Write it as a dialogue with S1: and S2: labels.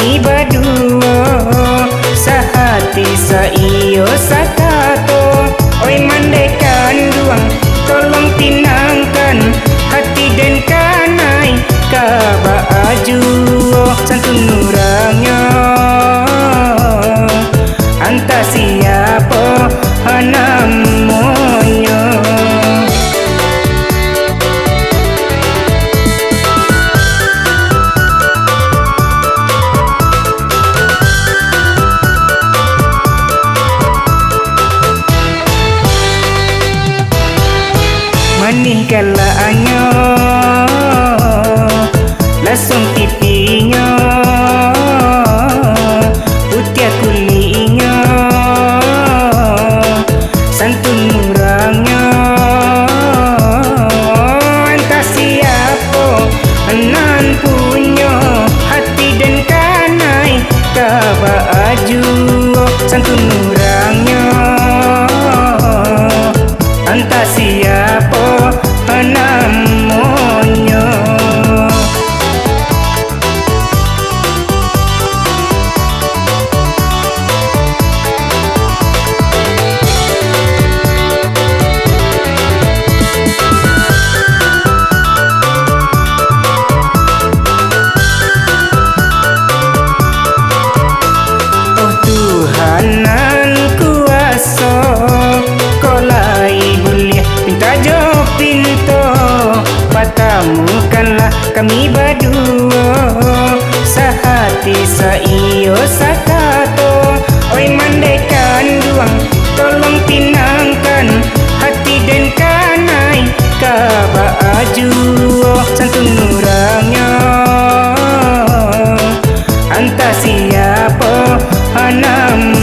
S1: kami berdua, sehati saiyo sakato. Oi mandekan duang, tolong tinangkan hati dan kanai kaba aju santun nurangnya. Anta siapa namanya? Manih galaannya, lasung pipinya, putih kulitnya, santun nurangnya. Entah siapa nan punya hati dan kanai kaba aju santun nurangnya. Entah siapa namanya. Oh Tuhan nan kuasa, Kau lai boleh minta jauh pintu, patamukanlah kami berdua, sehati saiyo sakato. Oi mandekan duang, tolong tinangkan hati dan kanai kaba aju santun nurangnya. Anta siapa nama?